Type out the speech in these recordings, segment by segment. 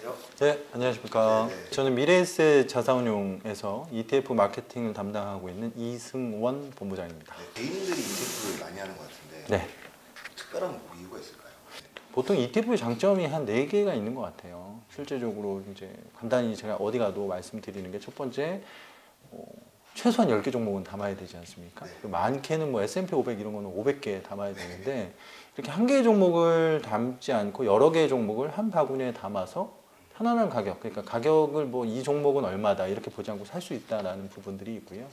안녕하세요. 네, 안녕하십니까. 네네. 저는 미래에셋 자산운용에서 ETF 마케팅을 담당하고 있는 이승원 본부장입니다. 네, 개인들이 ETF를 많이 하는 것 같은데 네. 특별한 뭐 이유가 있을까요? 보통 ETF의 장점이 한 4개가 있는 것 같아요. 실제적으로 이제 간단히 제가 어디 가도 말씀드리는 게 첫 번째, 최소한 10개 종목은 담아야 되지 않습니까? 네. 많게는 뭐 S&P 500 이런 거는 500개 담아야 되는데 이렇게 한 개의 종목을 담지 않고 여러 개의 종목을 한 바구니에 담아서 편안한 가격, 그러니까 가격을 뭐 이 종목은 얼마다 이렇게 보지 않고 살 수 있다라는 부분들이 있고요.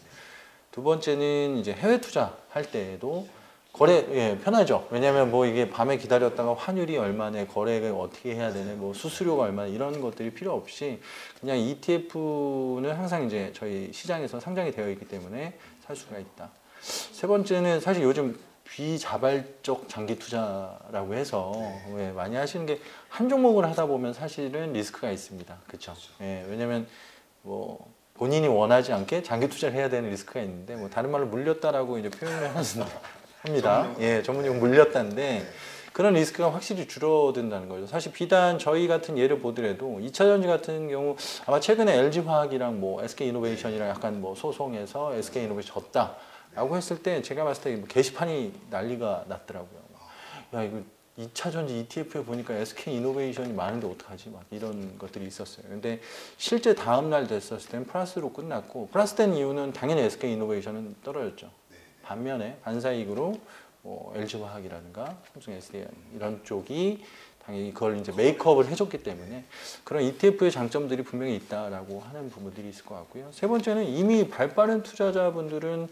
두 번째는 이제 해외 투자할 때에도 거래 편하죠. 왜냐하면 뭐 이게 밤에 기다렸다가 환율이 얼마네, 거래를 어떻게 해야 되네, 뭐 수수료가 얼마네 이런 것들이 필요 없이 그냥 ETF는 항상 이제 저희 시장에서 상장이 되어 있기 때문에 살 수가 있다. 세 번째는 사실 요즘 비자발적 장기 투자라고 해서 많이 하시는 게 한 종목을 하다 보면 사실은 리스크가 있습니다. 그렇죠? 왜냐하면 뭐 본인이 원하지 않게 장기 투자를 해야 되는 리스크가 있는데 뭐 다른 말로 물렸다라고 이제 표현을 합니다. 전문용 물렸다인데 그런 리스크가 확실히 줄어든다는 거죠. 사실 비단 저희 같은 예를 보더라도 2차전지 같은 경우 아마 최근에 LG화학이랑 뭐 SK이노베이션이랑 약간 뭐 소송해서 SK이노베이션 졌다라고 했을 때 제가 봤을 때 게시판이 난리가 났더라고요. 야 이거 2차전지 ETF에 보니까 SK이노베이션이 많은데 어떡하지? 막 이런 것들이 있었어요. 근데 실제 다음날 됐었을 때는 플러스로 끝났고 플러스 된 이유는 당연히 SK이노베이션은 떨어졌죠. 반면에 반사이익으로 LG화학이라든가 삼성 SDI 이런 쪽이 당연히 그걸 이제 메이크업을 해줬기 때문에 그런 ETF의 장점들이 분명히 있다라고 하는 부분들이 있을 것 같고요. 세 번째는 이미 발빠른 투자자분들은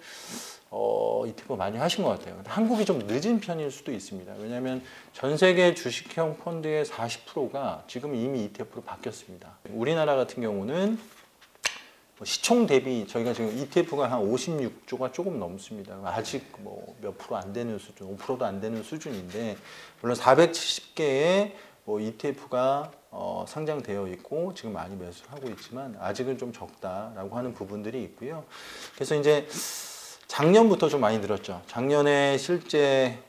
ETF 많이 하신 것 같아요. 한국이 좀 늦은 편일 수도 있습니다. 왜냐하면 전 세계 주식형 펀드의 40%가 지금 이미 ETF로 바뀌었습니다. 우리나라 같은 경우는 시총 대비 저희가 지금 ETF가 한 56조가 조금 넘습니다. 아직 뭐 몇 프로 안 되는 수준, 5%도 안 되는 수준인데 물론 470개의 뭐 ETF가 상장되어 있고 지금 많이 매수를 하고 있지만 아직은 좀 적다라고 하는 부분들이 있고요. 그래서 이제 작년부터 좀 많이 늘었죠. 작년에 실제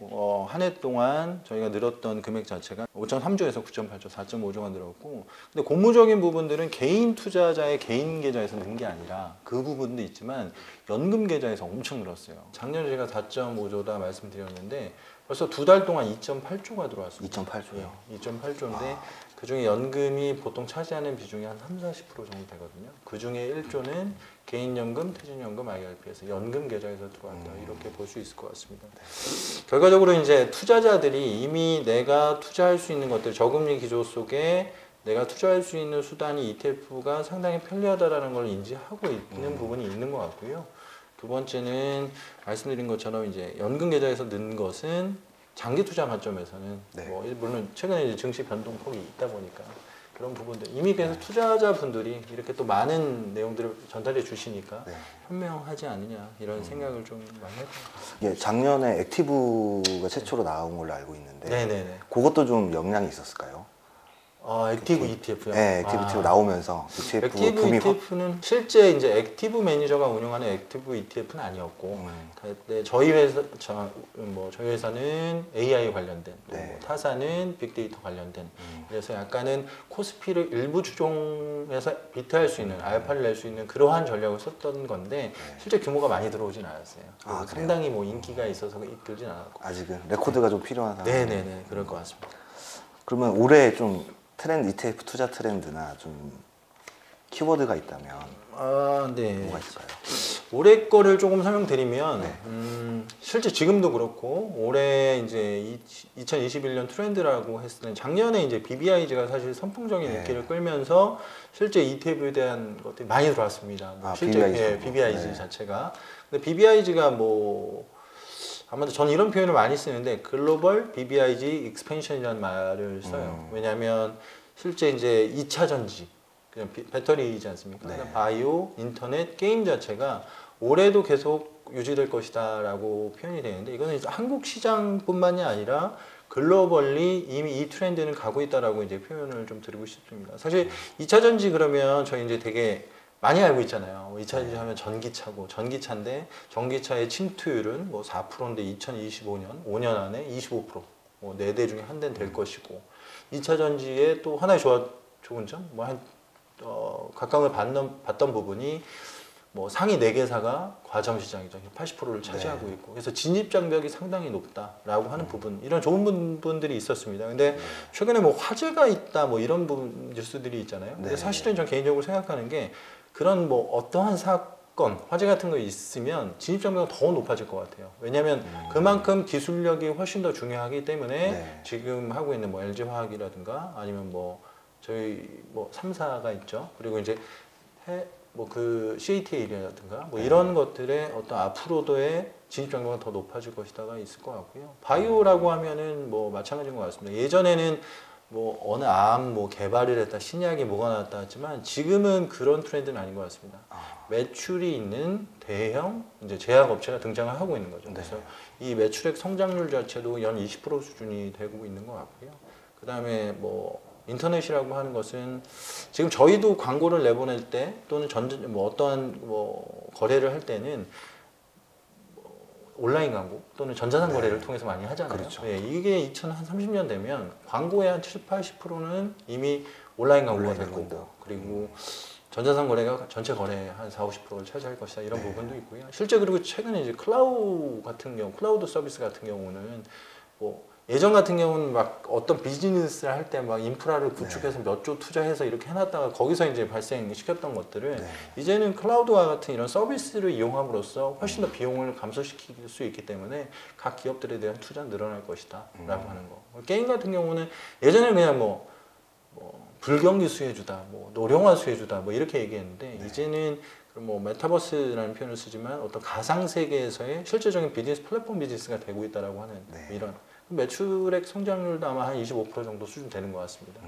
한 해 동안 저희가 늘었던 금액 자체가 5.3조에서 9.8조, 4.5조가 늘었고 근데 고무적인 부분들은 개인 투자자의 개인 계좌에서 는 게 아니라 그 부분도 있지만 연금 계좌에서 엄청 늘었어요. 작년에 제가 4.5조다 말씀드렸는데 벌써 2달 동안 2.8조가 들어왔습니다. 2.8조요? 2.8조인데 그중에 연금이 보통 차지하는 비중이 한 3, 40% 정도 되거든요. 그중에 1조는 개인연금, 퇴직연금, IRP에서 연금 계좌에서 들어왔다. 이렇게 볼 수 있을 것 같습니다. 결과적으로 이제 투자자들이 이미 내가 투자할 수 있는 것들, 저금리 기조 속에 내가 투자할 수 있는 수단이 ETF가 상당히 편리하다라는 걸 인지하고 있는 부분이 있는 것 같고요. 두 번째는 말씀드린 것처럼 이제 연금 계좌에서 는 것은 장기 투자 관점에서는 뭐 물론 최근에 이제 증시 변동폭이 있다 보니까 그런 부분들 이미 그래서 투자자분들이 이렇게 또 많은 내용들을 전달해 주시니까 현명하지 않느냐 이런 생각을 좀 많이 했던 것 작년에 액티브가 최초로 나온 걸로 알고 있는데 네네네. 그것도 좀 영향이 있었을까요? 액티브 ETF요? 네, 액티브 나오면서 ETF 액티브 붐이 ETF는 실제 이제 액티브 매니저가 운영하는 액티브 ETF는 아니었고, 저희 회사는 AI 관련된, 또 뭐 타사는 빅데이터 관련된, 그래서 약간은 코스피를 일부 추종해서 비트할 수 있는, 알파를 낼 수 있는 그러한 전략을 썼던 건데 실제 규모가 많이 들어오진 않았어요. 상당히 뭐 인기가 있어서 이끌진 않았고. 아직은 레코드가 좀 필요한 상황. 네네네, 그럴 것 같습니다. 그러면 올해 좀 트렌드, ETF 투자 트렌드나 좀 키워드가 있다면 뭐가 있을까요? 올해 거를 조금 설명드리면 실제 지금도 그렇고 올해 이제 2021년 트렌드라고 했을 때는 작년에 이제 BBIG가 사실 선풍적인 인기를 끌면서 실제 ETF에 대한 것들이 많이 들어왔습니다. 실제 BBIG 자체가. 근데 BBIG가 뭐 아마도 저는 이런 표현을 많이 쓰는데 글로벌 BBIG 익스펜션이라는 말을 써요. 왜냐하면 실제 이제 2차 전지, 그냥 배터리이지 않습니까? 바이오, 인터넷, 게임 자체가 올해도 계속 유지될 것이다라고 표현이 되는데 이거는 이제 한국 시장뿐만이 아니라 글로벌리 이미 이 트렌드는 가고 있다라고 이제 표현을 좀 드리고 싶습니다. 사실 2차 전지 그러면 저희 이제 되게 많이 알고 있잖아요. 2차 전지 하면 전기차고 전기차인데 전기차의 침투율은 뭐 4%인데 2025년 5년 안에 25% 뭐 4대 중에 한 대는 될 것이고 2차 전지의 또 하나의 좋은 점, 각광을 받던 부분이 뭐 상위 4개사가 과점 시장이죠. 80%를 차지하고 있고, 그래서 진입 장벽이 상당히 높다라고 하는 부분, 이런 좋은 부분들이 있었습니다. 근데 최근에 뭐 화제가 있다 뭐 이런 부분 뉴스들이 있잖아요. 근데 사실은 전 개인적으로 생각하는 게 그런 뭐 어떠한 사건, 화제 같은 거 있으면 진입 장벽은 더 높아질 것 같아요. 왜냐하면 그만큼 기술력이 훨씬 더 중요하기 때문에 지금 하고 있는 뭐 LG화학이라든가 아니면 뭐 저희 뭐 3사가 있죠. 그리고 이제 뭐 그 CATL이라든가 뭐 이런 것들의 어떤 앞으로도의 진입 장벽은 더 높아질 것이다가 있을 것 같고요. 바이오라고 하면은 뭐 마찬가지인 것 같습니다. 예전에는 뭐 어느 암 뭐 개발을 했다, 신약이 뭐가 나왔다 했지만 지금은 그런 트렌드는 아닌 것 같습니다. 매출이 있는 대형 이제 제약업체가 등장을 하고 있는 거죠. 그래서 이 매출액 성장률 자체도 연 20% 수준이 되고 있는 것 같고요. 그 다음에 뭐 인터넷이라고 하는 것은 지금 저희도 광고를 내보낼 때 또는 뭐 어떠한 뭐 거래를 할 때는 온라인 광고 또는 전자상 거래를 통해서 많이 하잖아요. 그렇죠. 이게 2030년 되면 광고의 한 70, 80%는 이미 온라인 광고가 될 거고, 그리고 전자상 거래가 전체 거래의 한 40, 50%를 차지할 것이다, 이런 부분도 있고요. 실제 그리고 최근에 이제 클라우드 서비스 같은 경우는 뭐 예전 같은 경우는 막 어떤 비즈니스를 할 때 막 인프라를 구축해서 몇 조 투자해서 이렇게 해놨다가 거기서 이제 발생시켰던 것들을 이제는 클라우드와 같은 이런 서비스를 이용함으로써 훨씬 더 비용을 감소시킬 수 있기 때문에 각 기업들에 대한 투자는 늘어날 것이다 라고 하는 거. 게임 같은 경우는 예전에는 그냥 뭐 불경기 수혜주다, 뭐 노령화 수혜주다 뭐 이렇게 얘기했는데 이제는 뭐 메타버스라는 표현을 쓰지만 어떤 가상 세계에서의 실질적인 비즈니스 플랫폼 비즈니스가 되고 있다라고 하는 이런 매출액 성장률도 아마 한 25% 정도 수준 되는 것 같습니다.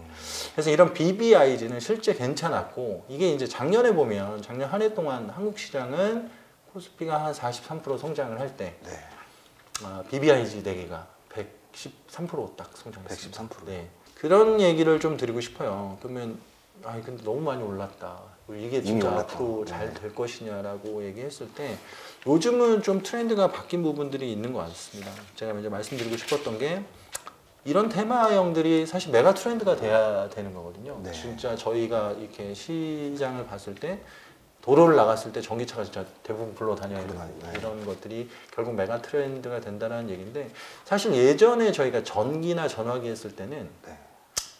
그래서 이런 BBIG는 실제 괜찮았고, 이게 이제 작년에 보면 작년 한 해 동안 한국 시장은 코스피가 한 43% 성장을 할 때 BBIG 4개가 113% 딱 성장했습니다. 113%. 네. 그런 얘기를 좀 드리고 싶어요. 그러면 근데 너무 많이 올랐다, 이게 진짜 앞으로 잘 될 것이냐라고 얘기했을 때 요즘은 좀 트렌드가 바뀐 부분들이 있는 것 같습니다. 제가 이제 말씀드리고 싶었던 게 이런 테마형들이 사실 메가 트렌드가 돼야 되는 거거든요. 진짜 저희가 이렇게 시장을 봤을 때 도로를 나갔을 때 전기차가 진짜 대부분 불러다녀야 되고 이런 것들이 결국 메가 트렌드가 된다는 얘기인데, 사실 예전에 저희가 전기나 전화기 했을 때는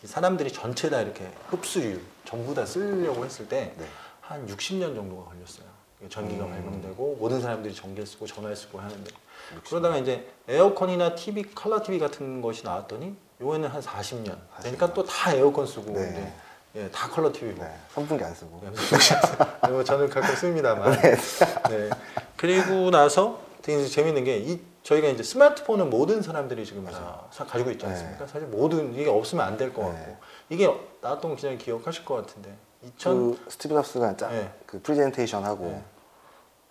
사람들이 전체 다 이렇게 흡수율 전부 다 쓰려고 했을 때 한 60년 정도가 걸렸어요. 전기가 발명되고 모든 사람들이 전기를 쓰고 전화를 쓰고 하는데, 그러다가 이제 에어컨이나 TV, 컬러 TV 같은 것이 나왔더니 요에는 한 40년. 그러니까 또 다 에어컨 쓰고 이제 다 컬러 TV고 선풍기 안 쓰고. 저는 가끔 씁니다만. 그리고 나서 되게 재밌는 게 저희가 이제 스마트폰은 모든 사람들이 지금 다 가지고 있지 않습니까? 사실 모든 이게 없으면 안 될 것 같고, 이게 나왔던 거 기자님 기억하실 것 같은데 그 스티브 잡스가 그 프레젠테이션 하고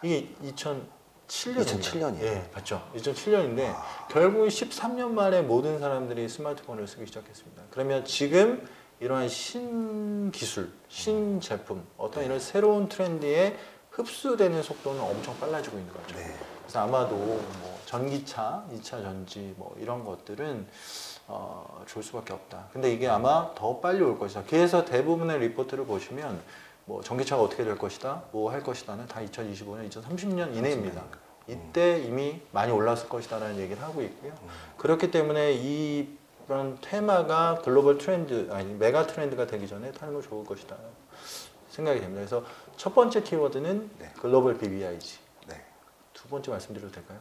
이게 2007년이에요. 2007년이에요. 맞죠. 2007년인데 결국 13년 만에 모든 사람들이 스마트폰을 쓰기 시작했습니다. 그러면 지금 이러한 신기술, 신제품, 어떤 이런 새로운 트렌드에 흡수되는 속도는 엄청 빨라지고 있는 거죠. 그래서 아마도 뭐 전기차, 2차 전지 뭐 이런 것들은 좋을 수밖에 없다. 근데 이게 아마 더 빨리 올 것이다. 그래서 대부분의 리포트를 보시면 뭐 전기차가 어떻게 될 것이다, 뭐 할 것이다는 다 2025년, 2030년 이내입니다. 이때 이미 많이 올랐을 것이다라는 얘기를 하고 있고요. 그렇기 때문에 이런 테마가 글로벌 트렌드, 아니 메가 트렌드가 되기 전에 타는 거 좋을 것이다 생각이 됩니다. 그래서 첫 번째 키워드는 글로벌 BBIG. 두 번째 말씀드려도 될까요?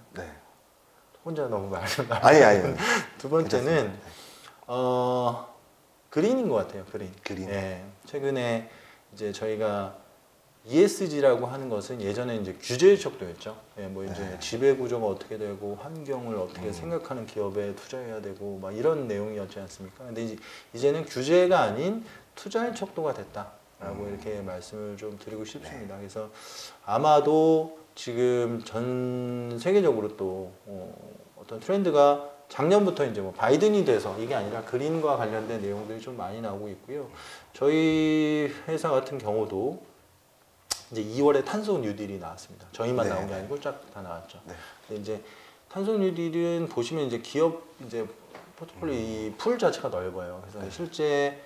혼자 너무 말을 아니. 두 번째는 그린인 것 같아요. 그린. 최근에 이제 저희가 ESG라고 하는 것은 예전에 이제 규제의 척도였죠. 뭐 이제 지배 구조가 어떻게 되고 환경을 어떻게 생각하는 기업에 투자해야 되고 막 이런 내용이었지 않습니까? 근데 이제는 규제가 아닌 투자의 척도가 됐다라고 이렇게 말씀을 좀 드리고 싶습니다. 그래서 아마도 지금 전 세계적으로 또 어떤 트렌드가 작년부터 이제 뭐 바이든이 돼서 이게 아니라 그린과 관련된 내용들이 좀 많이 나오고 있고요. 저희 회사 같은 경우도 이제 2월에 탄소 뉴딜이 나왔습니다. 저희만 나온 게 아니고 쫙 다 나왔죠. 근데 이제 탄소 뉴딜은 보시면 이제 기업 이제 포트폴리오 이 풀 자체가 넓어요. 그래서 실제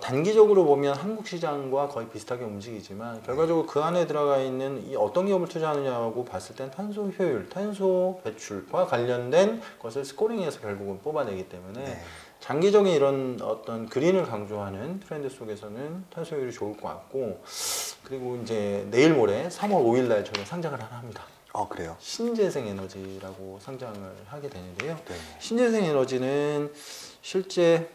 단기적으로 보면 한국 시장과 거의 비슷하게 움직이지만 결과적으로 그 안에 들어가 있는 이 어떤 기업을 투자하느냐고 봤을 땐 탄소 효율, 탄소 배출과 관련된 것을 스코링해서 결국은 뽑아내기 때문에 네. 장기적인 이런 어떤 그린을 강조하는 트렌드 속에서는 탄소 효율이 좋을 것 같고, 그리고 이제 내일 모레 3월 5일 날 저희가 상장을 하나 합니다. 그래요? 신재생 에너지라고 상장을 하게 되는데요. 네. 신재생 에너지는 실제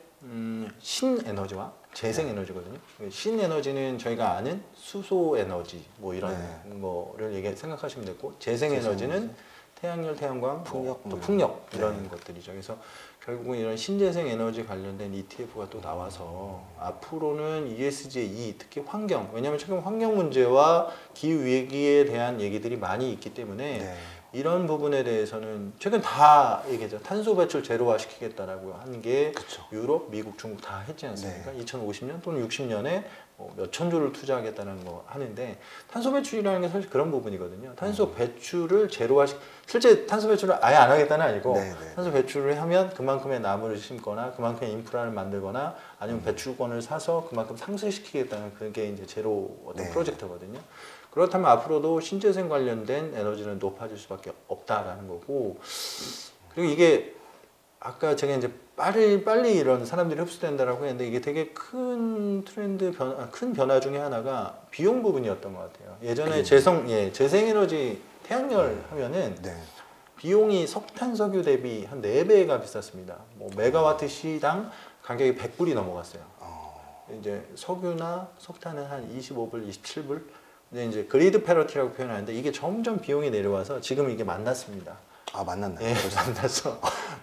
신에너지와 재생에너지거든요. 신에너지는 저희가 아는 수소에너지 뭐 이런 거를 생각하시면 되고, 재생에너지는 태양열, 태양광, 풍력, 또 풍력 이런 것들이죠. 그래서 결국은 이런 신재생 에너지 관련된 ETF가 또 나와서 앞으로는 ESG, 특히 환경, 왜냐하면 최근 환경 문제와 기후 위기에 대한 얘기들이 많이 있기 때문에 이런 부분에 대해서는 최근 다 얘기하죠. 탄소 배출 제로화 시키겠다라고 하는 게 유럽, 미국, 중국 다 했지 않습니까? 2050년 또는 60년에 몇천 조를 투자하겠다는 거 하는데, 탄소 배출이라는 게 사실 그런 부분이거든요. 탄소 배출을 실제 탄소 배출을 아예 안 하겠다는 아니고 탄소 배출을 하면 그만큼의 나무를 심거나 그만큼의 인프라를 만들거나 아니면 배출권을 사서 그만큼 상쇄시키겠다는 그게 이제 제로 어떤 프로젝트거든요. 그렇다면 앞으로도 신재생 관련된 에너지는 높아질 수밖에 없다라는 거고, 그리고 이게 아까 제가 이제 빨리 이런 사람들이 흡수된다라고 했는데, 이게 되게 큰 트렌드 큰 변화 중에 하나가 비용 부분이었던 것 같아요. 예전에 재생에너지 태양열 하면은 비용이 석탄, 석유 대비 한 4배가 비쌌습니다. 뭐 메가와트 시당 가격이 100불이 넘어갔어요. 이제 석유나 석탄은 한 25불, 27불. 근데 이제 그리드 패러티라고 표현하는데, 이게 점점 비용이 내려와서 지금 이게 만났습니다. 만났나요? 예,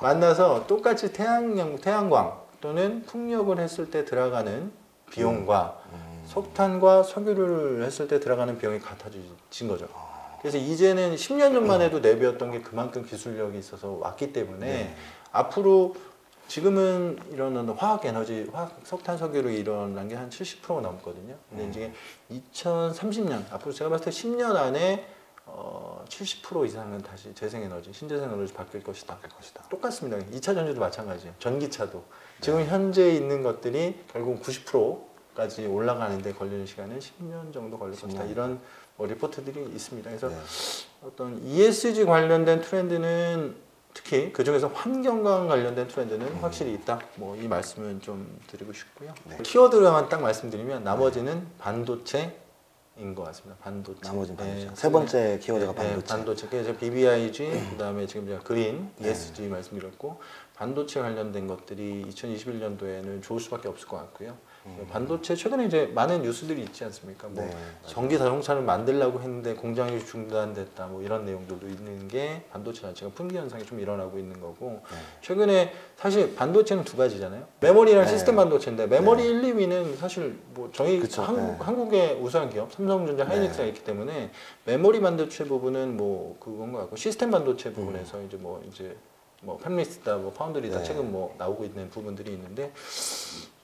만나서 똑같이 태양광 또는 풍력을 했을 때 들어가는 비용과 석탄과 석유를 했을 때 들어가는 비용이 같아진 거죠. 그래서 이제는 10년 전만 해도 내비였던 게 그만큼 기술력이 있어서 왔기 때문에 앞으로 지금은 이런 화학 에너지, 석탄, 석유로 일어난 게 한 70% 넘거든요. 근데 이제 2030년, 앞으로 제가 봤을 때 10년 안에 70% 이상은 다시 재생에너지, 신재생에너지 바뀔 것이다. 똑같습니다. 2차 전지도 마찬가지예요. 전기차도. 지금 현재 있는 것들이 결국 90%까지 올라가는데 걸리는 시간은 10년 정도 걸릴 것이다. 이런 리포트들이 있습니다. 그래서 어떤 ESG 관련된 트렌드는, 특히 그 중에서 환경과 관련된 트렌드는 확실히 있다. 이 말씀은 좀 드리고 싶고요. 키워드로만 딱 말씀드리면 나머지는 반도체인 것 같습니다. 반도체. 나머지는 반도체. 세 번째 키워드가 반도체. 반도체. 그래서 BBIG, 그다음에 지금 제가 그린, ESG 말씀드렸고, 반도체 관련된 것들이 2021년도에는 좋을 수밖에 없을 것 같고요. 반도체 최근에 이제 많은 뉴스들이 있지 않습니까? 전기 자동차를 만들려고 했는데 공장이 중단됐다, 이런 내용들도 있는 게 반도체 자체가 품귀 현상이 좀 일어나고 있는 거고, 최근에 사실 반도체는 두 가지잖아요. 메모리랑 시스템 반도체인데, 메모리 1, 2위는 사실 저희 한국의 우수한 기업 삼성전자, 하이닉스가 있기 때문에 메모리 반도체 부분은 그건 것 같고, 시스템 반도체 부분에서 이제 팹리스다, 파운드리다 최근 나오고 있는 부분들이 있는데,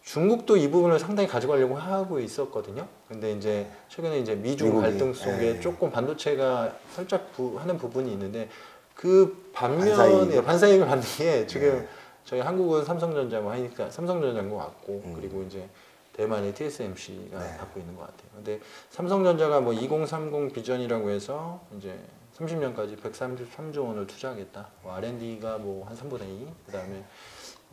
중국도 이 부분을 상당히 가져가려고 하고 있었거든요. 근데 이제 최근에 이제 미중 갈등 속에 조금 반도체가 살짝 하는 부분이 있는데, 그 반면에 반사이익을 받는 게 지금 저희 한국은 삼성전자, 하니까 삼성전자인 것 같고, 그리고 이제 대만의 TSMC가 받고 있는 것 같아요. 근데 삼성전자가 2030 비전이라고 해서 이제 30년까지 133조 원을 투자하겠다. R&D가 한 3분의 2, 그다음에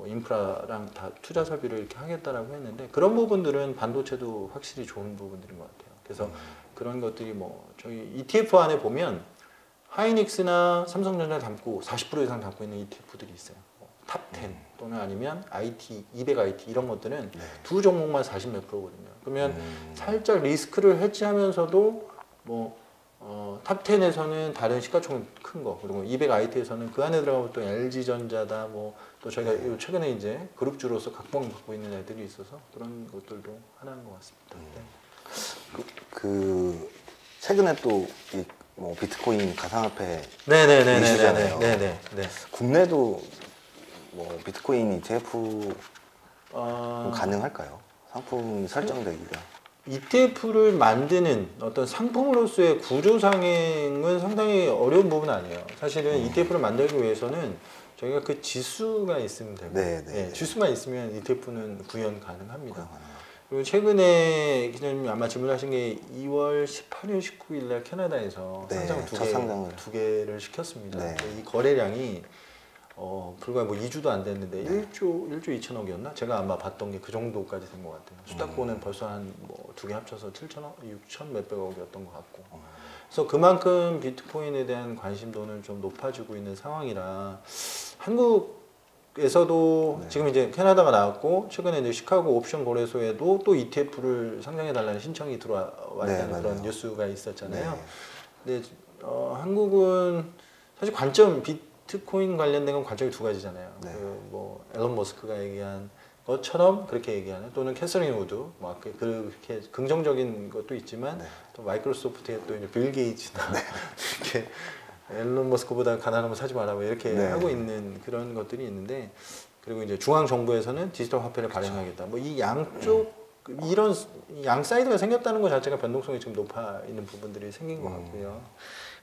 인프라랑 다 투자 설비를 이렇게 하겠다라고 했는데, 그런 부분들은 반도체도 확실히 좋은 부분들인 것 같아요. 그래서 그런 것들이 저희 ETF 안에 보면 하이닉스나 삼성전자 담고 40% 이상 담고 있는 ETF들이 있어요. 탑10 또는 아니면 IT, 200IT 이런 것들은 두 종목만 40 몇 %거든요. 그러면 살짝 리스크를 해지하면서도 탑10에서는 다른 시가총액 큰 거, 그리고 200IT에서는 그 안에 들어가면 또 LG전자다, 또 저희가 최근에 이제 그룹주로서 각광 받고 있는 애들이 있어서 그런 것들도 하나인 것 같습니다. 최근에 또 비트코인 가상화폐 이슈잖아요. 국내도 비트코인 ETF 가능할까요? 상품이 설정되기가. ETF를 만드는 어떤 상품으로서의 구조상행은 상당히 어려운 부분은 아니에요. 사실은 ETF를 만들기 위해서는 저희가 그 지수가 있으면 되고, 지수만 있으면 ETF는 구현 가능합니다. 그리고 최근에 기자님 아마 질문하신 게 2월 18일, 19일 날 캐나다에서 네, 상장 첫 상장을. 두 개를 시켰습니다. 네. 이 거래량이 불과 뭐 2주도 안 됐는데 네. 1조 2천억이었나? 제가 아마 봤던 게 그 정도까지 된 것 같아요. 수다코는 벌써 한 뭐 두 개 합쳐서 7천억, 6천 몇백억이었던 것 같고. 그래서 그만큼 비트코인에 대한 관심도는 좀 높아지고 있는 상황이라 한국에서도 네. 지금 이제 캐나다가 나왔고 최근에 이제 시카고 옵션 거래소에도 또 ETF를 상장해 달라는 신청이 들어와 있다는 네, 그런 맞아요. 뉴스가 있었잖아요. 네. 근데 한국은 사실 관점 비트코인 관련된 건 관점이 두 가지잖아요. 네. 뭐 앨런 머스크가 얘기한 것처럼 그렇게 얘기하는 또는 캐서린 우드 막 그렇게 긍정적인 것도 있지만 네. 또 마이크로소프트의 또 이제 빌 게이츠나 이렇게 앨런 머스크보다 가난하면 사지 말라고 이렇게 네. 하고 있는 그런 것들이 있는데 그리고 이제 중앙 정부에서는 디지털 화폐를 발행하겠다. 뭐 이 양쪽 이런 양 사이드가 생겼다는 것 자체가 변동성이 지금 높아 있는 부분들이 생긴 것 같고요.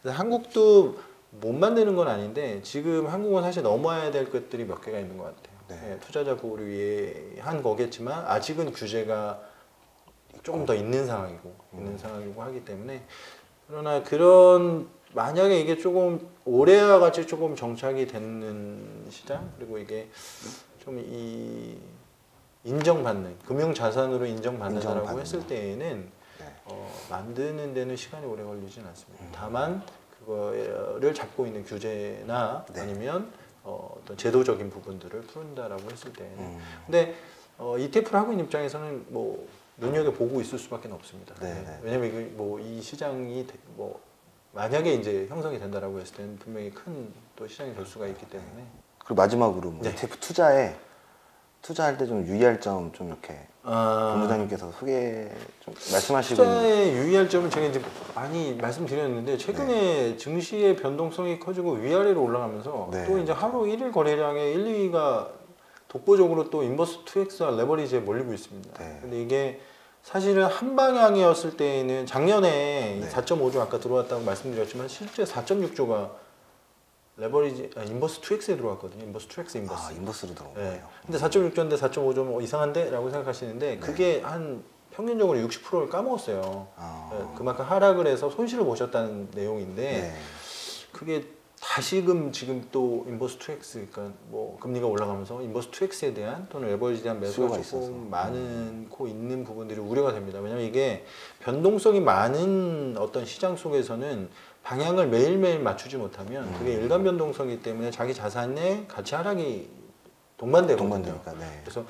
그래서 한국도 못 만드는 건 아닌데 지금 한국은 사실 넘어야 될 것들이 몇 개가 있는 것 같아요. 네. 예, 투자자 보호를 위해 한 거겠지만 아직은 규제가 조금 더 있는 상황이고 하기 때문에 그러나 그런 만약에 이게 조금 올해와 같이 조금 정착이 되는 시장 그리고 이게 좀 이 인정받는 금융 자산으로 인정받는다라고 했을 때에는 네. 만드는 데는 시간이 오래 걸리진 않습니다. 다만 그거를 잡고 있는 규제나 네. 아니면 어떤 제도적인 부분들을 푼다라고 했을 때는 근데 ETF를 하고 있는 입장에서는 뭐 눈여겨 보고 있을 수밖에 없습니다. 네, 네. 네. 왜냐면 뭐 이 시장이 뭐 만약에 이제 형성이 된다라고 했을 때는 분명히 큰 또 시장이 될 수가 있기 때문에 그리고 마지막으로 뭐 네. ETF 투자할 때 좀 유의할 점 좀 이렇게 본부장님께서 소개 좀 말씀하시고 투자에 유의할 점은 제가 이제 많이 말씀드렸는데 최근에 증시의 변동성이 커지고 위아래로 올라가면서 네. 또 이제 하루 1일 거래량의 1, 2위가 독보적으로 또 인버스 2X와 레버리지에 몰리고 있습니다. 네. 근데 이게 사실은 한 방향이었을 때에는 작년에 네. 4.5조 아까 들어왔다고 말씀드렸지만 실제 4.6조가 레버리지 인버스 2X에 들어왔거든요. 인버스 2X 인버스. 인버스로 들어온 네. 거예요. 근데 4.6조인데 4.5조면 뭐 이상한데? 라고 생각하시는데 그게 한 평균적으로 60%를 까먹었어요. 네, 그만큼 하락을 해서 손실을 보셨다는 내용인데 네. 그게 다시금 지금 또 인버스 2X 그러니까 뭐 금리가 올라가면서 인버스 2X에 대한 또는 레버리지에 대한 매수가 수요가 조금 많고 있는 부분들이 우려가 됩니다. 왜냐면 이게 변동성이 많은 어떤 시장 속에서는 방향을 매일매일 맞추지 못하면 그게 일간 변동성이기 때문에 자기 자산의 가치 하락이 동반되거든요. 동반되니까. 네. 그래서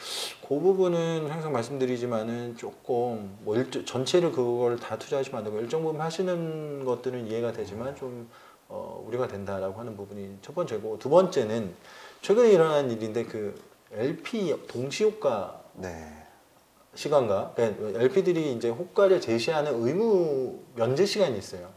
그 부분은 항상 말씀드리지만은 조금 뭐 전체를 그걸 다 투자하시면 안 되고 일정 부분 하시는 것들은 이해가 되지만 좀 우려가 된다라고 하는 부분이 첫 번째고 두 번째는 최근에 일어난 일인데 그 LP 동시효과 네. 시간과 그러니까 LP들이 이제 호가를 제시하는 의무 면제 시간이 있어요.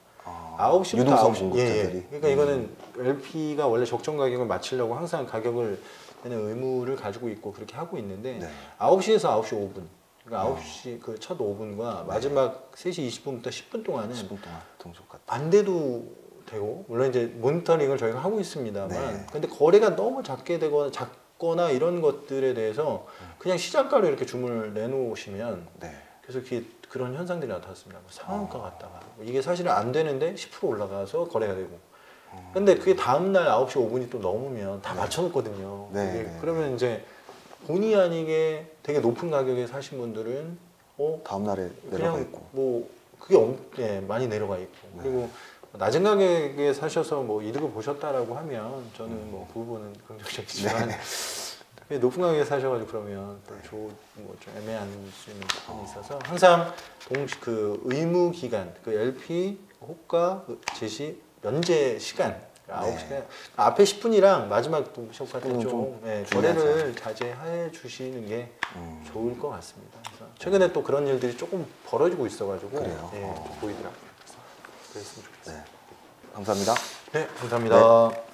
9시부터 유동성 공급자들이. 그러니까 이거는 LP가 원래 적정 가격을 맞추려고 항상 가격을 내는 의무를 가지고 있고 그렇게 하고 있는데 네. 9시에서 9시 5분 그러니까 9시 그 첫 5분과 마지막 3시 20분부터 10분 동안은 10분 동안 동시효과. 안 돼도 되고 물론 이제 모니터링을 저희가 하고 있습니다만 네. 근데 거래가 너무 작거나 이런 것들에 대해서 그냥 시장가로 이렇게 주문을 내놓으시면 네. 그래서 그런 현상들이 나타났습니다. 뭐 상한가 갔다가 이게 사실은 안 되는데 10% 올라가서 거래가 되고 근데 그게 다음날 9시 5분이 또 넘으면 다 맞춰놓거든요. 네, 이게 네. 그러면 이제 본의 아니게 되게 높은 가격에 사신 분들은 다음 날에 내려가 그냥 있고. 뭐 그게 많이 내려가 있고 그리고 낮은 가격에 사셔서 뭐 이득을 보셨다라고 하면 저는 뭐 그 부분은 긍정적이지만 높은 가격에 사셔가지고 그러면 뭐좀 애매한 수 있는 부분이 있어서 항상 그 의무 기간 그 LP 호가 제시 면제 시간 9시간 앞에 10분이랑 마지막 동시효과 때좀 거래를 자제해 주시는 게 좋을 것 같습니다. 그래서 최근에 또 그런 일들이 조금 벌어지고 있어가지고 그래요? 좀 보이더라고요. 그래서 그랬으면 좋겠어요. 네. 감사합니다. 네, 감사합니다.